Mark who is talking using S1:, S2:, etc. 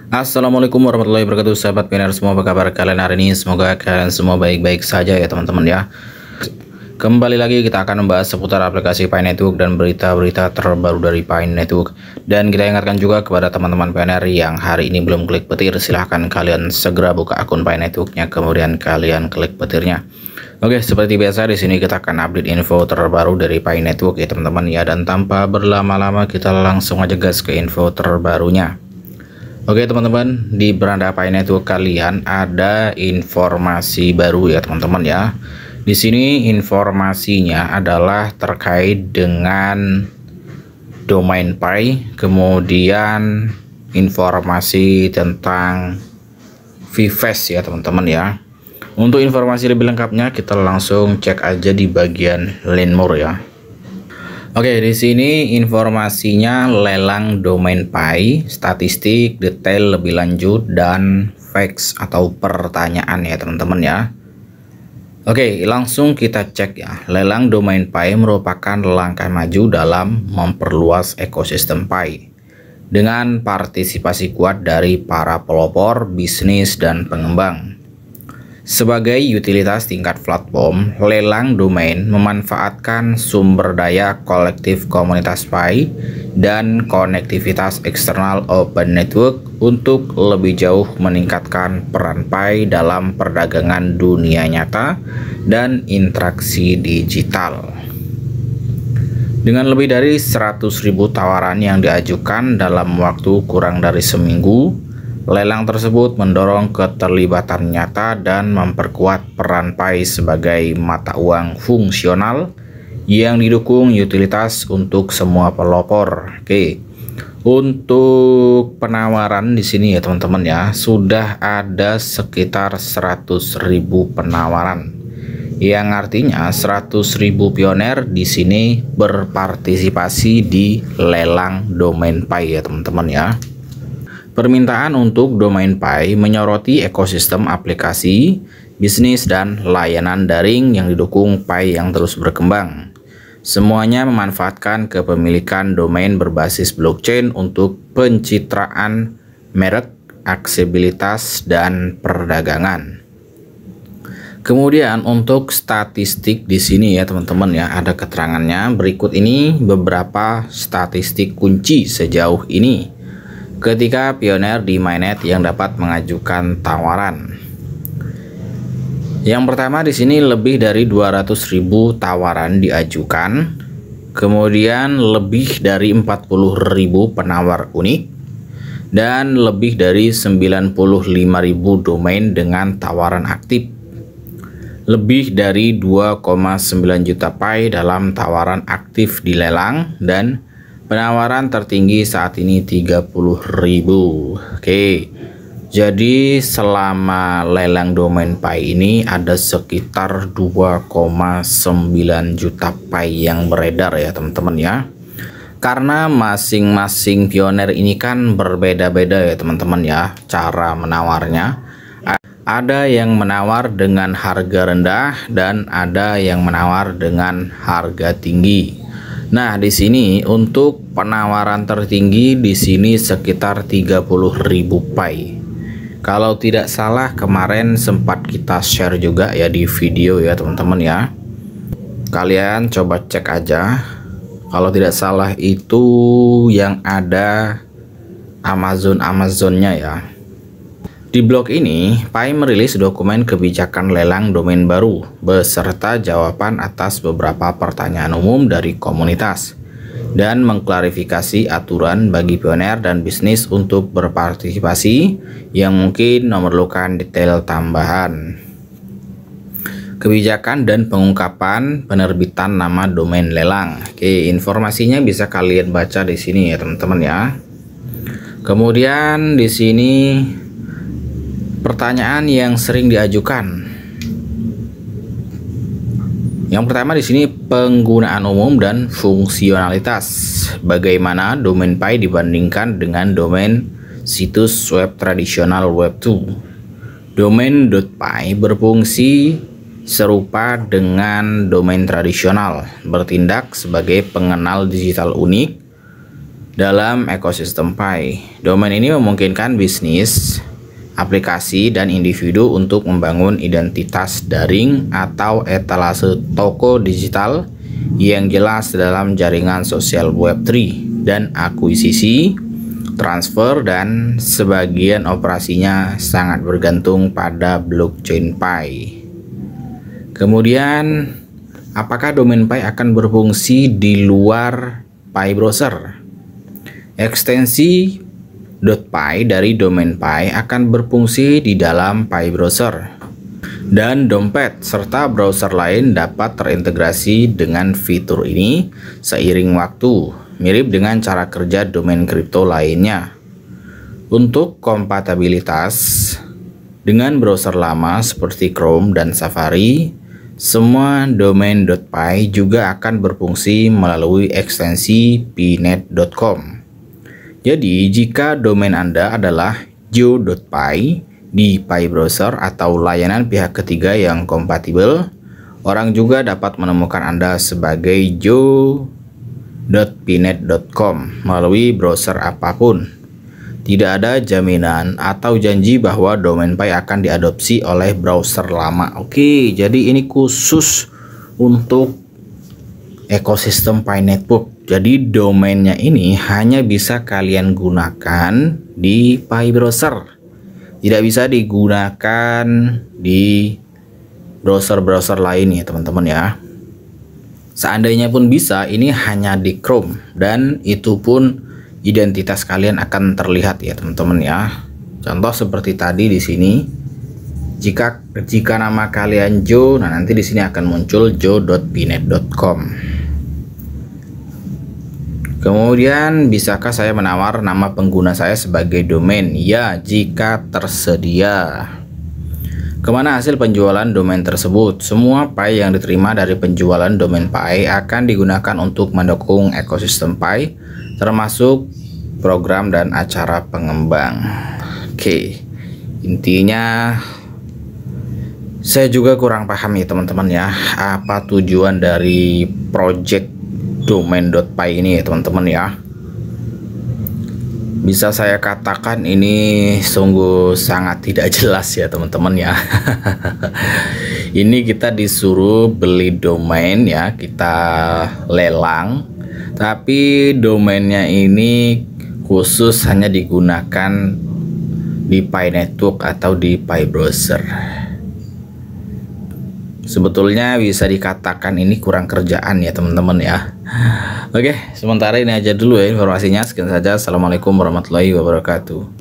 S1: Assalamualaikum warahmatullahi wabarakatuh, sahabat pioner semua, apa kabar kalian hari ini? Semoga kalian semua baik-baik saja ya teman-teman ya. Kembali lagi kita akan membahas seputar aplikasi Pi Network dan berita-berita terbaru dari Pi Network. Dan kita ingatkan juga kepada teman-teman pioner yang hari ini belum klik petir, silahkan kalian segera buka akun Pi Networknya, kemudian kalian klik petirnya. Oke, seperti biasa di sini kita akan update info terbaru dari Pi Network ya teman-teman ya. Dan tanpa berlama-lama kita langsung aja gas ke info terbarunya. Oke teman-teman, di beranda Pi Network kalian ada informasi baru ya teman-teman ya. Di sini informasinya adalah terkait dengan domain Pi, kemudian informasi tentang VFast ya teman-teman ya. Untuk informasi lebih lengkapnya kita langsung cek aja di bagian Learn More ya. Oke, di sini informasinya lelang domain Pi, statistik, detail lebih lanjut, dan facts atau pertanyaan ya teman-teman ya. Oke, langsung kita cek ya. Lelang domain Pi merupakan langkah maju dalam memperluas ekosistem Pi dengan partisipasi kuat dari para pelopor, bisnis, dan pengembang. Sebagai utilitas tingkat platform, lelang domain memanfaatkan sumber daya kolektif komunitas Pi dan konektivitas eksternal Open Network untuk lebih jauh meningkatkan peran Pi dalam perdagangan dunia nyata dan interaksi digital. Dengan lebih dari 100.000 tawaran yang diajukan dalam waktu kurang dari seminggu, lelang tersebut mendorong keterlibatan nyata dan memperkuat peran Pi sebagai mata uang fungsional yang didukung utilitas untuk semua pelopor. Oke. Untuk penawaran di sini ya teman-teman ya, sudah ada sekitar 100.000 penawaran. Yang artinya 100.000 pioner di sini berpartisipasi di lelang domain Pi ya teman-teman ya. Permintaan untuk domain Pi menyoroti ekosistem aplikasi, bisnis, dan layanan daring yang didukung Pi yang terus berkembang. Semuanya memanfaatkan kepemilikan domain berbasis blockchain untuk pencitraan merek, aksesibilitas, dan perdagangan. Kemudian untuk statistik di sini ya teman-teman ya, ada keterangannya. Berikut ini beberapa statistik kunci sejauh ini ketika pioner di mainnet yang dapat mengajukan tawaran. Yang pertama di sini lebih dari 200.000 tawaran diajukan. Kemudian lebih dari 40.000 penawar unik dan lebih dari 95.000 domain dengan tawaran aktif. Lebih dari 2,9 juta Pi dalam tawaran aktif di lelang dan penawaran tertinggi saat ini 30.000. Oke. Jadi selama lelang domain Pi ini ada sekitar 2,9 juta Pi yang beredar ya teman-teman ya. Karena masing-masing pioner ini kan berbeda-beda ya teman-teman ya cara menawarnya. Ada yang menawar dengan harga rendah dan ada yang menawar dengan harga tinggi. Nah, di sini untuk penawaran tertinggi di sini sekitar 30.000 Pi. Kalau tidak salah kemarin sempat kita share juga ya di video ya teman-teman ya. Kalian coba cek aja. Kalau tidak salah itu yang ada Amazonnya ya. Di blog ini, Pi merilis dokumen kebijakan lelang domain baru beserta jawaban atas beberapa pertanyaan umum dari komunitas dan mengklarifikasi aturan bagi pioner dan bisnis untuk berpartisipasi yang mungkin memerlukan detail tambahan. Kebijakan dan pengungkapan penerbitan nama domain lelang. Oke, informasinya bisa kalian baca di sini ya teman-teman ya. Kemudian di sini pertanyaan yang sering diajukan. Yang pertama di sini penggunaan umum dan fungsionalitas. Bagaimana domain Pi dibandingkan dengan domain situs web tradisional Web 2? Domain.pi berfungsi serupa dengan domain tradisional, bertindak sebagai pengenal digital unik dalam ekosistem Pi. Domain ini memungkinkan bisnis, aplikasi, dan individu untuk membangun identitas daring atau etalase toko digital yang jelas dalam jaringan sosial Web3 dan akuisisi, transfer, dan sebagian operasinya sangat bergantung pada blockchain Pi. Kemudian, apakah domain Pi akan berfungsi di luar Pi browser? Ekstensi .py dari domain Pi akan berfungsi di dalam Pi browser, dan dompet serta browser lain dapat terintegrasi dengan fitur ini seiring waktu, mirip dengan cara kerja domain kripto lainnya. Untuk kompatibilitas dengan browser lama seperti Chrome dan Safari, semua domain .py juga akan berfungsi melalui ekstensi pnet.com. Jadi, jika domain Anda adalah jo.py di Pi browser atau layanan pihak ketiga yang kompatibel, orang juga dapat menemukan Anda sebagai jo.pnet.com melalui browser apapun. Tidak ada jaminan atau janji bahwa domain Pi akan diadopsi oleh browser lama. Oke, jadi ini khusus untuk ekosistem Pi Network. Jadi domainnya ini hanya bisa kalian gunakan di Pi browser, tidak bisa digunakan di browser-browser lain ya teman-teman ya. Seandainya pun bisa, ini hanya di Chrome, dan itu pun identitas kalian akan terlihat ya teman-teman ya. Contoh seperti tadi di sini, jika nama kalian Jo, nah nanti di sini akan muncul jo.pnet.com. Kemudian, bisakah saya menawar nama pengguna saya sebagai domain? Ya, jika tersedia. Kemana hasil penjualan domain tersebut? Semua Pi yang diterima dari penjualan domain Pi akan digunakan untuk mendukung ekosistem Pi, termasuk program dan acara pengembang. Oke, intinya saya juga kurang paham ya teman-teman ya, apa tujuan dari project domain.py ini ya teman-teman ya. Bisa saya katakan ini sungguh sangat tidak jelas ya teman-teman ya. Ini kita disuruh beli domain ya, kita lelang, tapi domainnya ini khusus hanya digunakan di Pi Network atau di Pi browser. Sebetulnya bisa dikatakan ini kurang kerjaan ya teman-teman ya. Oke, sementara ini aja dulu ya informasinya. Sekian saja. Assalamualaikum warahmatullahi wabarakatuh.